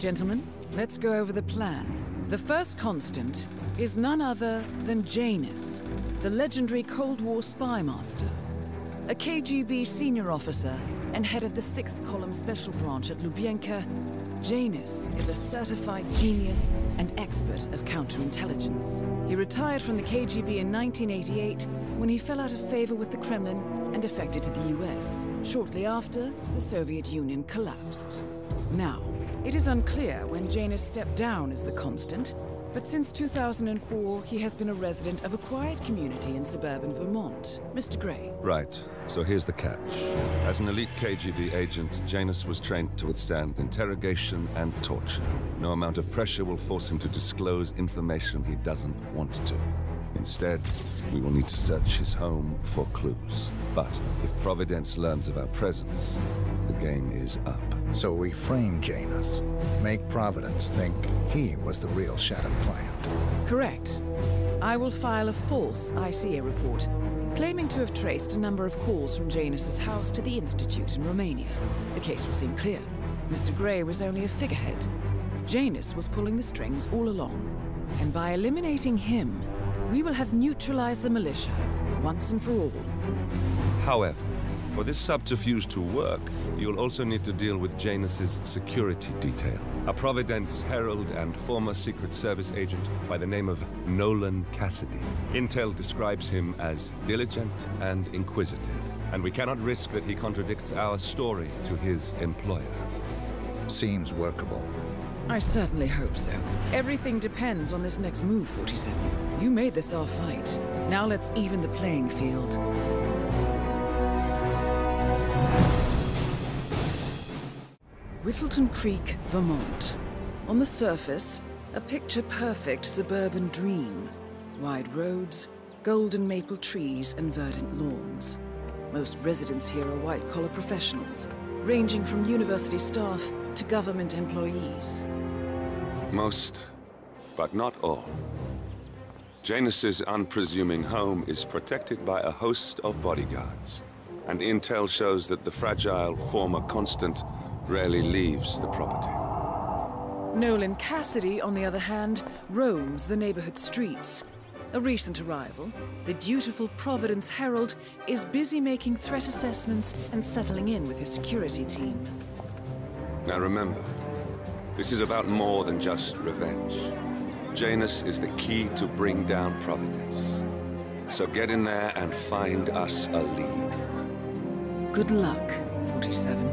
Gentlemen, let's go over the plan. The first constant is none other than Janus, the legendary Cold War spy master. A KGB senior officer and head of the 6th Column Special Branch at Lubyanka, Janus is a certified genius and expert of counterintelligence. He retired from the KGB in 1988 when he fell out of favor with the Kremlin and defected to the US. Shortly after, the Soviet Union collapsed. Now, it is unclear when Janus stepped down as the constant, but since 2004, he has been a resident of a quiet community in suburban Vermont. Mr. Gray. Right. So here's the catch. As an elite KGB agent, Janus was trained to withstand interrogation and torture. No amount of pressure will force him to disclose information he doesn't want to. Instead, we will need to search his home for clues. But if Providence learns of our presence, the game is up. So we frame Janus, make Providence think he was the real shattered plant. Correct. I will file a false ICA report, claiming to have traced a number of calls from Janus's house to the Institute in Romania. The case will seem clear. Mr. Gray was only a figurehead. Janus was pulling the strings all along. And by eliminating him, we will have neutralized the militia, once and for all. However, for this subterfuge to work, you'll also need to deal with Janus's security detail. A Providence herald and former Secret Service agent by the name of Nolan Cassidy. Intel describes him as diligent and inquisitive, and we cannot risk that he contradicts our story to his employer. Seems workable. I certainly hope so. Everything depends on this next move, 47. You made this our fight. Now let's even the playing field. Whittleton Creek, Vermont. On the surface, a picture-perfect suburban dream. Wide roads, golden maple trees, and verdant lawns. Most residents here are white-collar professionals, ranging from university staff to government employees. Most, but not all. Janus's unpresuming home is protected by a host of bodyguards, and intel shows that the fragile former constant rarely leaves the property. Nolan Cassidy, on the other hand, roams the neighborhood streets. A recent arrival, the dutiful Providence Herald is busy making threat assessments and settling in with his security team. Now remember, this is about more than just revenge. Janus is the key to bring down Providence. So get in there and find us a lead. Good luck, 47.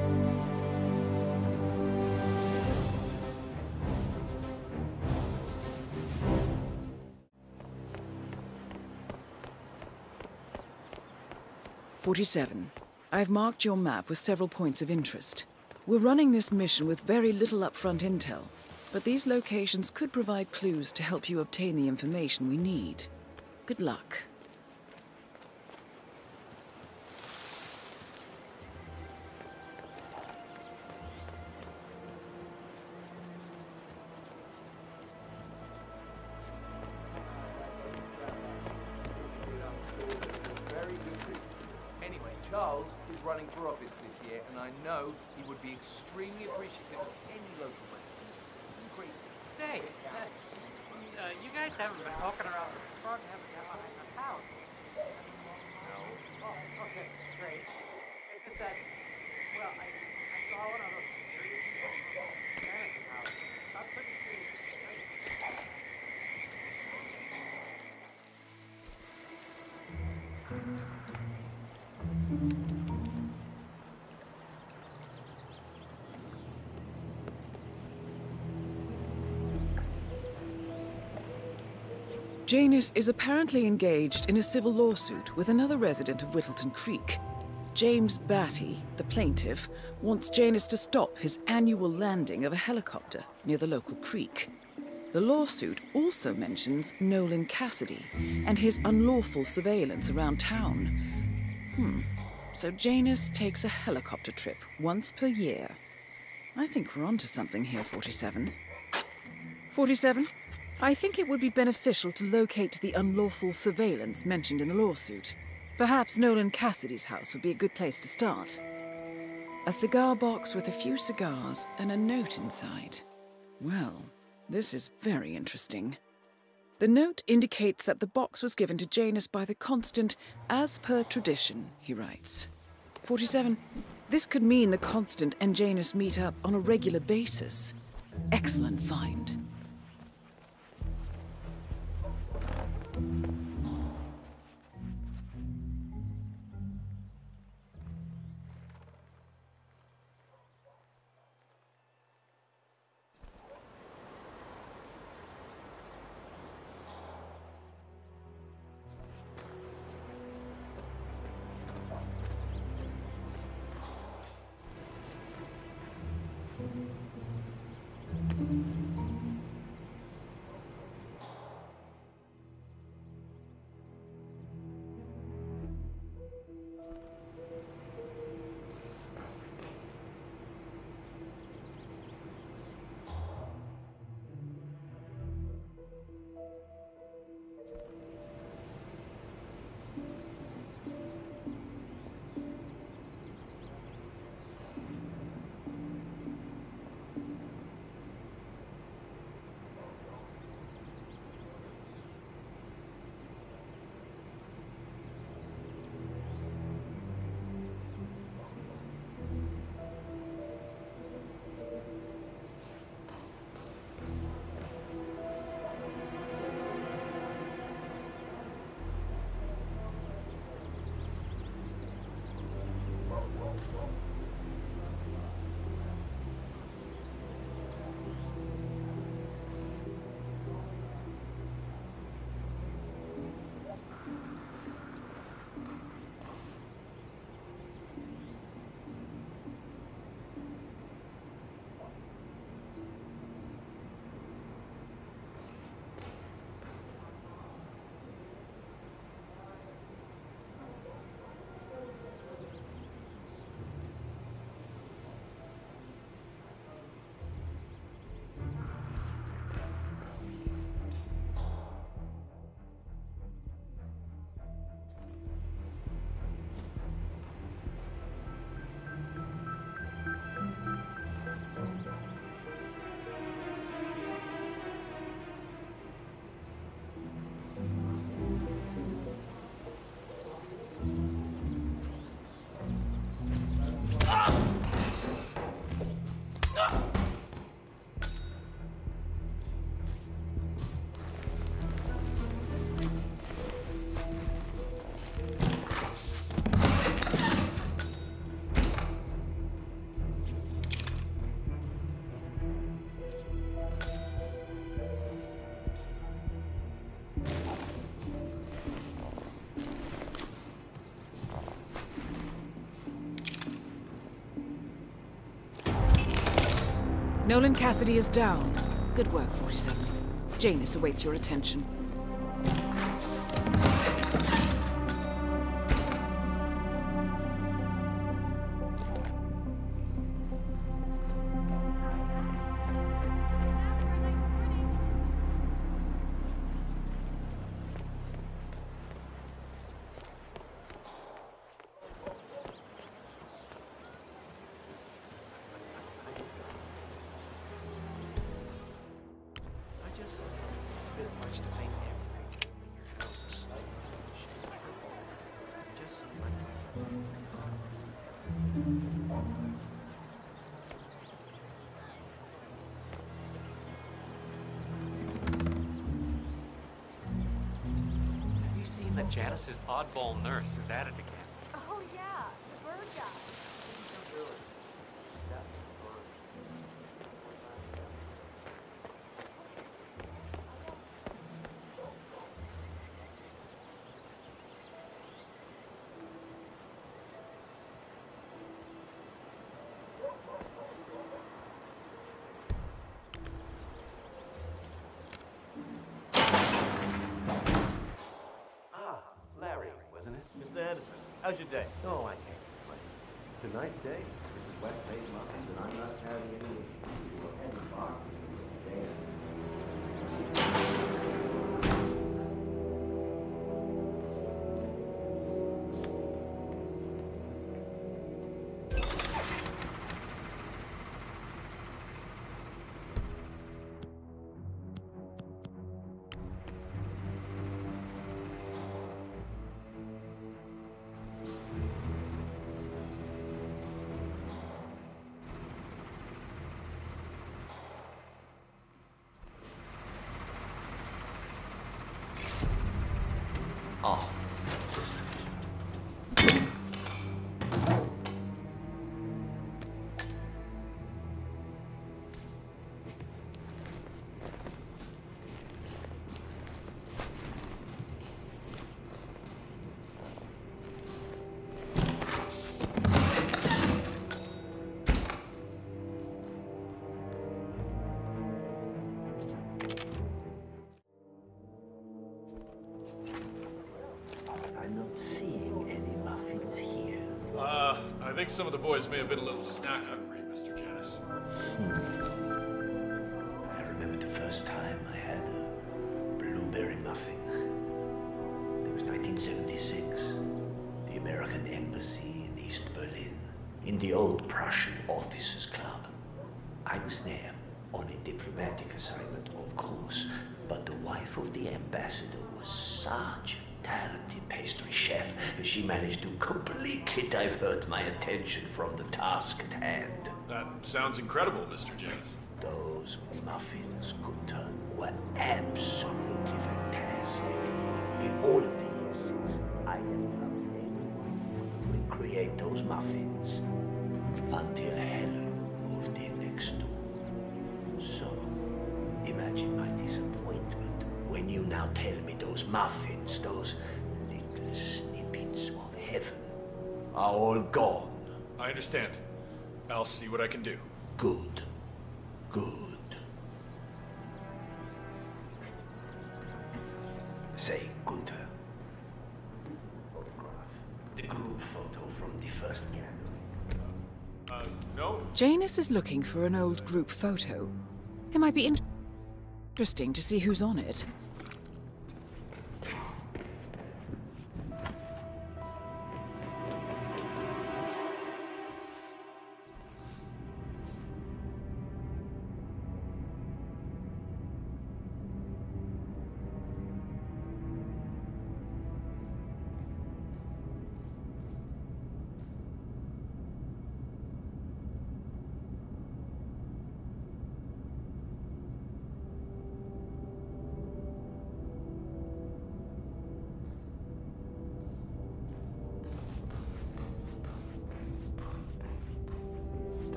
I've marked your map with several points of interest. We're running this mission with very little upfront intel, but these locations could provide clues to help you obtain the information we need. Good luck. Charles is running for office this year, and I know he would be extremely appreciative of any local resident. Great. Say, you guys haven't been walking around the front, haven't you, behind the house? No. Oh, okay, great. It's just that, well, I saw one of those serious management houses. About 30 feet. Janus is apparently engaged in a civil lawsuit with another resident of Whittleton Creek. James Batty, the plaintiff, wants Janus to stop his annual landing of a helicopter near the local creek. The lawsuit also mentions Nolan Cassidy and his unlawful surveillance around town. So Janus takes a helicopter trip once per year. I think we're onto something here, 47. 47? I think it would be beneficial to locate the unlawful surveillance mentioned in the lawsuit. Perhaps Nolan Cassidy's house would be a good place to start. A cigar box with a few cigars and a note inside. Well, this is very interesting. The note indicates that the box was given to Janus by the Constant as per tradition, he writes. 47. This could mean the Constant and Janus meet up on a regular basis. Excellent find. Nolan Cassidy is down. Good work, 47. Janus awaits your attention. Janice's oddball nurse is at it again. Oh, yeah, the bird guy. How's your day? Oh, I can't complain. It's a nice day. This is West Bay Mountains, and I'm not carrying any issues or heavy boxes in this off. I'm not seeing any muffins here. I think some of the boys may have been a little snack hungry, Mr. Janus. I remember the first time I had a blueberry muffin. It was 1976. The American Embassy in East Berlin, in the old Prussian Officers Club. I was there on a diplomatic assignment, of course, but the wife of the ambassador was such a talented pastry chef, and she managed to completely divert my attention from the task at hand. That sounds incredible, Mr. Janus. Those muffins, Gunther, were absolutely fantastic. In all of these, I have to recreate those muffins until Helen moved in next door. So, imagine my disappointment when you now tell me those muffins, those little snippets of heaven, are all gone. I understand. I'll see what I can do. Good. Good. Say, Gunther. Photograph. The group photo from the first gathering. No? Janus is looking for an old group photo. It might be interesting to see who's on it.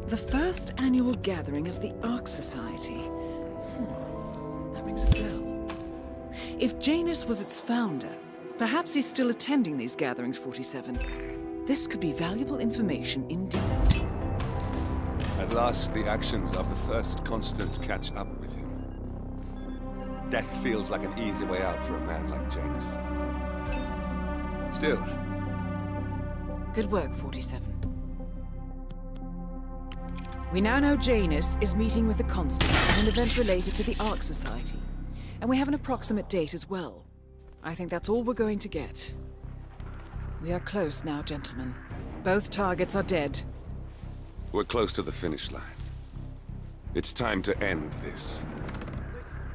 The first annual gathering of the Ark Society. That rings a bell. If Janus was its founder, perhaps he's still attending these gatherings, 47. This could be valuable information indeed. At last, the actions of the first constant catch up with him. Death feels like an easy way out for a man like Janus. Still. Good work, 47. We now know Janus is meeting with the Constant at an event related to the Ark Society. And we have an approximate date as well. I think that's all we're going to get. We are close now, gentlemen. Both targets are dead. We're close to the finish line. It's time to end this.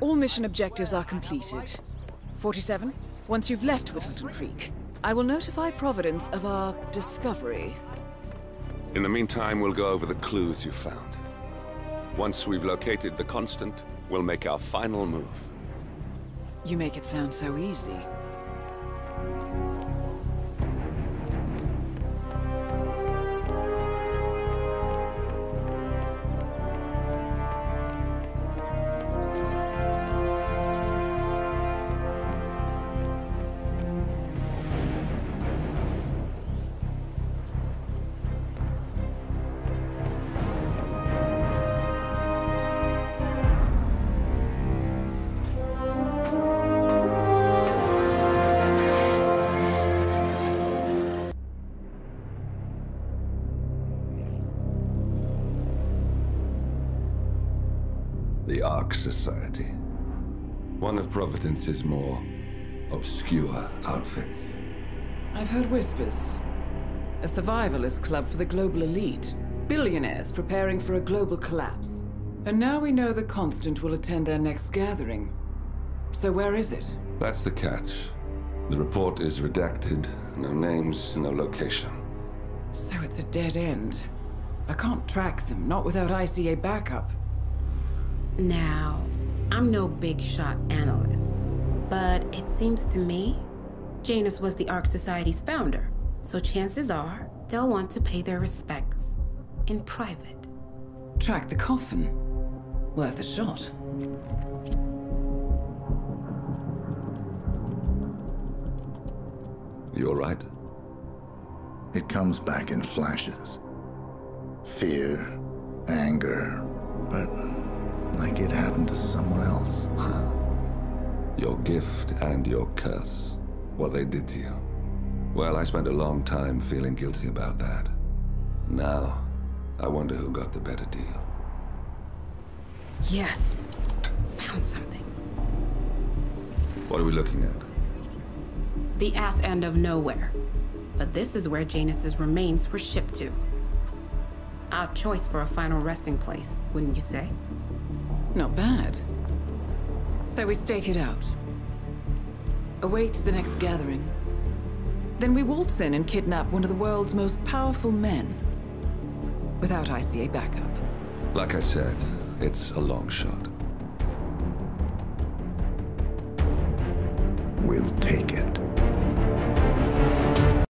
All mission objectives are completed. 47, once you've left Whittleton Creek, I will notify Providence of our discovery. In the meantime, we'll go over the clues you found. Once we've located the Constant, we'll make our final move. You make it sound so easy. The Ark Society. One of Providence's more obscure outfits. I've heard whispers. A survivalist club for the global elite. Billionaires preparing for a global collapse. And now we know the Constant will attend their next gathering. So where is it? That's the catch. The report is redacted. No names, no location. So it's a dead end. I can't track them, not without ICA backup. Now, I'm no big shot analyst, But it seems to me, Janus was the Ark Society's founder, so chances are they'll want to pay their respects in private. Track the coffin. Worth a shot. You all right? It comes back in flashes. Fear, anger, but like it happened to someone else. Your gift and your curse. What they did to you. Well, I spent a long time feeling guilty about that. Now, I wonder who got the better deal. Yes. Found something. What are we looking at? The ass end of nowhere. But this is where Janus's remains were shipped to. Our choice for a final resting place, wouldn't you say? Not bad. So we stake it out. Await the next gathering. Then we waltz in and kidnap one of the world's most powerful men. Without ICA backup. Like I said, it's a long shot. We'll take it.